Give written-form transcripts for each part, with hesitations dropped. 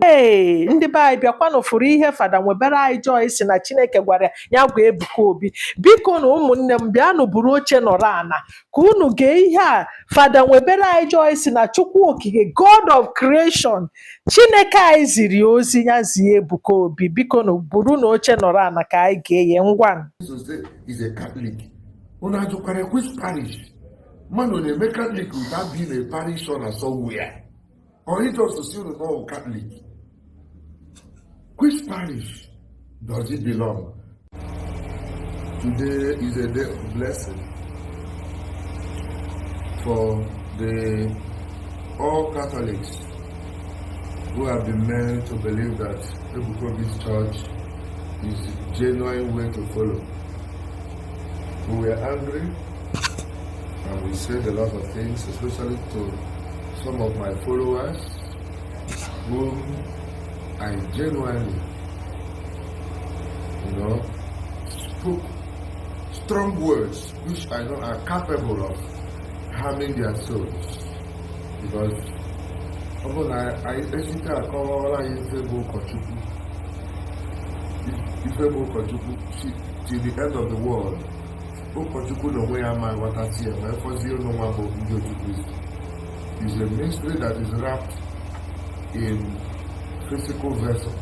Hey, ndị be anyị bịakwanụ fụrụ ihe fada nwebere anyị Joyce na Chineke gwara ya gwa Ebuka Obi. Biko na ụmụnne m bịanụ buru oche nọrọ ana ka unu gee ihe a fada nwebere anyị Joyce na Chukwu Okike, God of creation, Chineke anyị ziri ozi ya zie Ebuka Obi. Biko na buru na oche nọrọ ana ka anyị gee ya ngwa. Is a Catholic. Una jokare which parish? Man on a Catholic without being a parish or somewhere. Or it also still know Catholic. Which parish does it belong? Today is a day of blessing for the all Catholics who have been meant to believe that Ebuka Obi's church is a genuine way to follow. We were angry and we said a lot of things, especially to some of my followers whom I genuinely, spoke strong words which I know are capable of harming their souls. Because often I call till the end of the world. Is a mystery that is wrapped in physical vessel.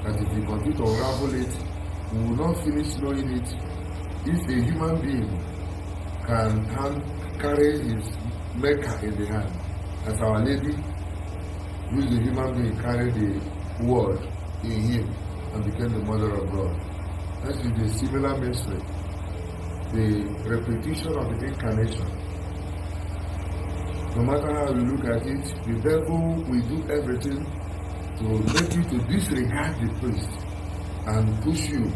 And if we continue to unravel it, we will not finish knowing it. If a human being can carry his maker in the hand, as Our Lady, who is a human being, carried the word in him and became the mother of God. That is a similar mystery. The repetition of the incarnation. No matter how you look at it, the devil will do everything to make you to disregard the priest and push you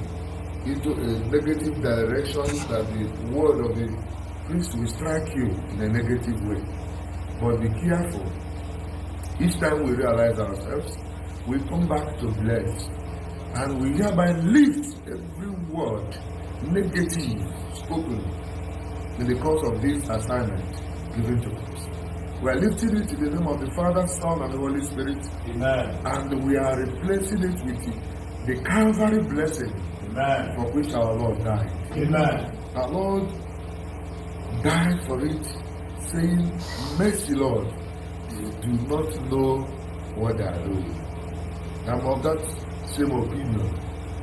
into a negative direction that the word of the priest will strike you in a negative way. But be careful. Each time we realize ourselves, we come back to bless. And we hereby lift every word negative spoken in the course of this assignment given to us. We are lifting it in the name of the Father, Son, and the Holy Spirit. Amen. And we are replacing it with the Calvary blessing. Amen. For which our Lord died. Amen. Our Lord died for it, saying, "Mercy, Lord, you do not know what they are doing." I'm of that same opinion.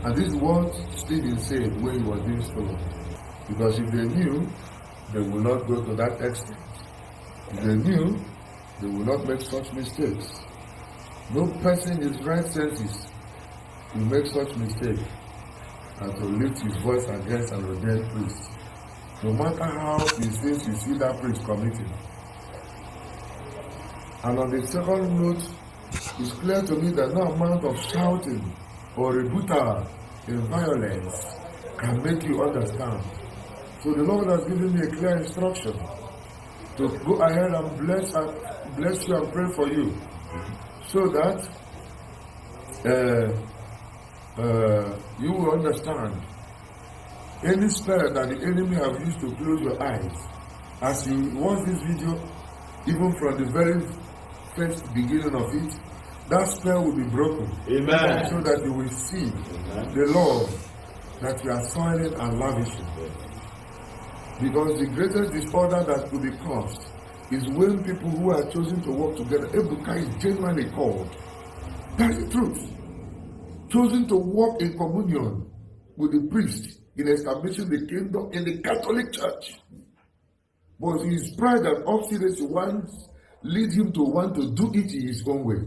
And this is what Stephen said when he was being stoned. Because if they knew, they would not go to that extent. If they knew, they would not make such mistakes. No person in his right senses will make such mistake and to lift his voice against an ordained priest. No matter how he says you see that priest committing. And on the second note, it's clear to me that no amount of shouting or rebuttal in violence can make you understand. So the Lord has given me a clear instruction to go ahead and bless you and pray for you, so that you will understand any spell that the enemy have used to close your eyes. As you watch this video, even from the very first beginning of it, that spell will be broken. Amen. So that you will see the love that you are soiling and lavishing. Because the greatest disorder that could be caused is when people who are chosen to work together, Ebuka is genuinely called. That's the truth. Chosen to work in communion with the priest in establishing the kingdom in the Catholic Church. But his pride and obstinacy once lead him to want to do it in his own way.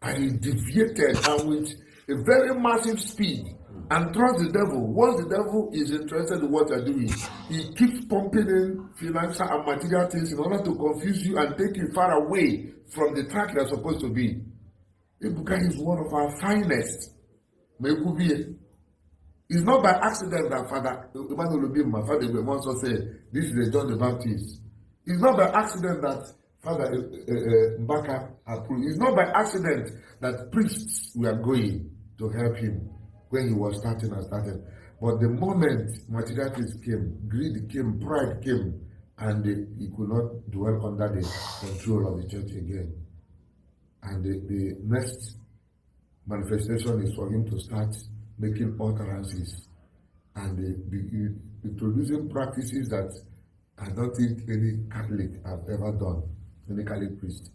And he deviated and with a very massive speed and trust the devil. Once the devil is interested in what you're doing, he keeps pumping in financial and material things in order to confuse you and take you far away from the track you're supposed to be. Ebuka is one of our finest. It's not by accident that Father Emmanuel Obi, my father, also said, this is the John the Baptist. It's not by accident that Father Mbaka approved. It's not by accident that priests were going to help him when he was starting. But the moment materialities came, greed came, pride came, and he could not dwell under the control of the church again. And the next manifestation is for him to start making utterances and introducing practices that I don't think any Catholic have ever done, any Catholic priest.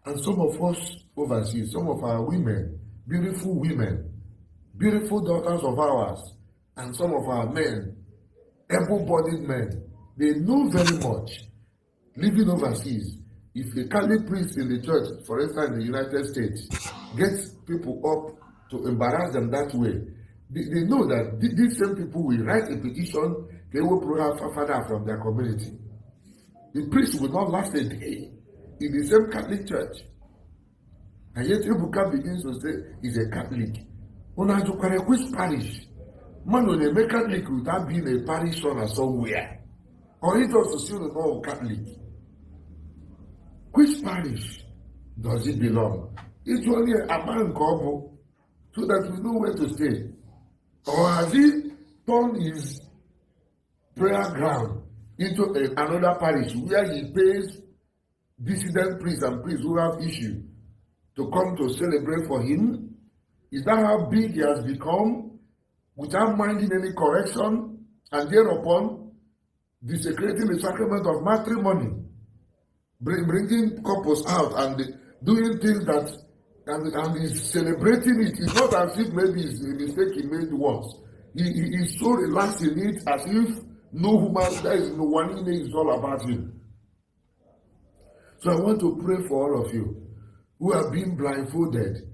And some of us overseas, some of our women, beautiful daughters of ours, and some of our men, able-bodied men, they know very much, living overseas. If a Catholic priest in the church, for instance in the United States, gets people up to embarrass them that way, they know that these same people will write a petition, they will pull father from their community. The priest will not last a day in the same Catholic church. And yet Ebuka begins to say he's a Catholic. Which parish? Man will make Catholic without being a parish owner somewhere. Or he does still know Catholic. Which parish does it belong? It's only a man couple so that we know where to stay. Or has he turned his prayer ground into another parish where he pays dissident priests and priests who have issue to come to celebrate for him? Is that how big he has become without minding any correction and thereupon desecrating the sacrament of matrimony, bringing couples out and doing things that and he's celebrating it? It's not as if maybe it's a mistake he made once. He is so relaxed in it as if no human, there is no one in it, is all about him. So I want to pray for all of you who are being blindfolded.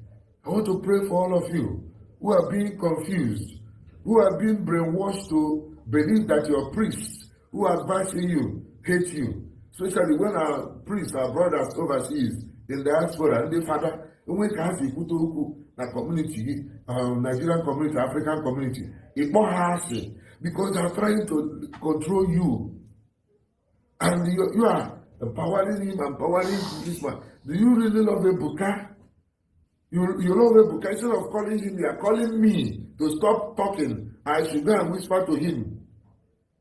I want to pray for all of you who are being confused, who are being brainwashed to believe that your priests who are advising you hate you. Especially when our priests, our brothers overseas in the diaspora, and the father, when we have the community, Nigerian community, African community, it's more harsh because they are trying to control you. And you are empowering him, empowering this man. Do you really love Ebuka? You love Ebuka. Instead of calling him, you are calling me to stop talking. I should go and whisper to him.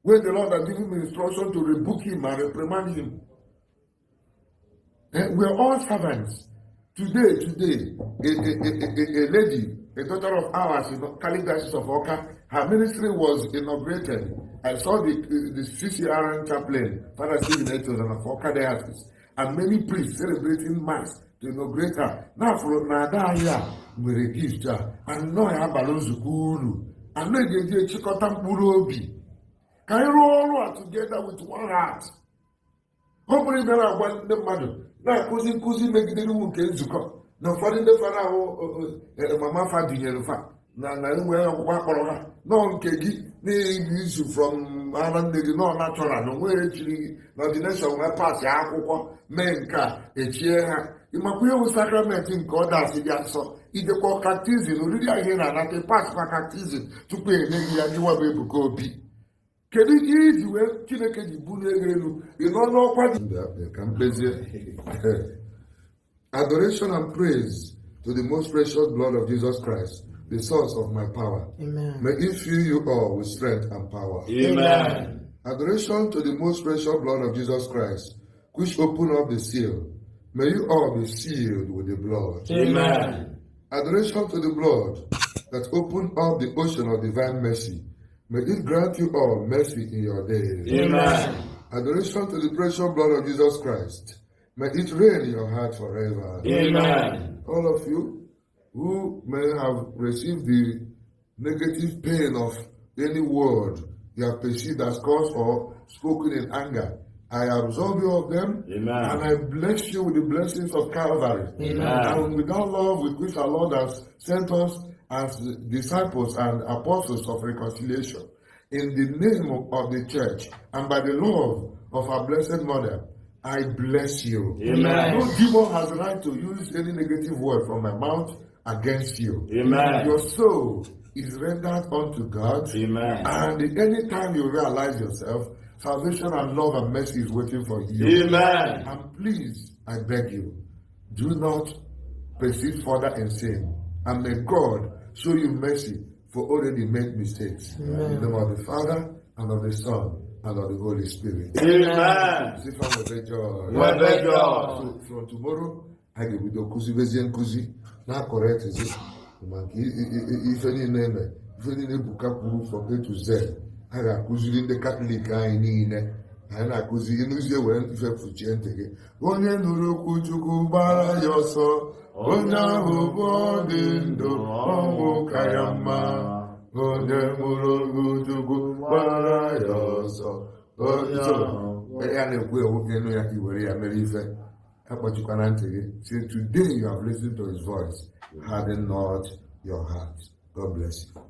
When the Lord has given me instruction to rebuke him and reprimand him. And we are all servants. Today, a lady, a daughter of ours in Caligas of Oka, her ministry was inaugurated. I saw the CCRN chaplain, Father Stephen Etos of Oka Diocese, and many priests celebrating Mass to inaugurate her. Now, for Nadaya, we a gift her, and no, I have balloons Guru, and no, they get Chikotam Purobi. Can you roll together with one heart? Hopefully, there are one the mother. Now, cousin, make the room to come. Now, for the father, Mamma Fadi, no, Kegi, issue from Ireland, no natural, no way, actually, not the nation where pass Yakuko, Menka, a chair. You must be able sacrament in God as it is so. If the call cactism, really, I hear that a pass for cactism to pay maybe a new Ebuka Obi. Can it easy when Kineke Bunegelu? You don't know what can please you. Adoration and praise to the most precious blood of Jesus Christ, the source of my power. Amen. May it fill you all with strength and power. Amen. Adoration to the most precious blood of Jesus Christ, which opened up the seal. May you all be sealed with the blood. Amen. Adoration to the blood that opened up the ocean of divine mercy. May it grant you all mercy in your days. Amen. Adoration to the precious blood of Jesus Christ. May it reign in your heart forever. Amen. All of you who may have received the negative pain of any word you have perceived as caused or spoken in anger, I absolve you of them. Amen. And I bless you with the blessings of Calvary. Amen. And with that love with which our Lord has sent us as disciples and apostles of reconciliation, in the name of the church and by the love of our Blessed Mother, I bless you. Amen. No demon has the right to use any negative word from my mouth against you. Amen. Your soul is rendered unto God. Amen. And anytime you realize yourself, salvation and love and mercy is waiting for you. Amen. And please, I beg you, do not proceed further in sin. And may God show you mercy for already made mistakes. Amen. In the name of the Father, and of the Son, and of the Holy Spirit. Amen. See from the joy. Nwebe joy. So from tomorrow, a ga-ebido kụzibezie nkụzi na-akọretizi maka ife niile eme ife niile Ebuka kwuru from A to Z. A ga-akụziri ndị Katọlik anyị niile, anyị na-akụzi ịnụzie were ife fụchie ntị gị. Onye nụrụ okwu Chukwu gbara ya ọsọ, onye ahụ bụ ọ dị ndụ, ọnwụ ka ya mma. Onye mụrụ okwu Chukwu gbara ya ọsọ, ya na-ekwu ewu enu ya iwere ya mere ife. Akpọchikwana ntị gị. Say today you have listened to his voice, harden not your heart. God bless you.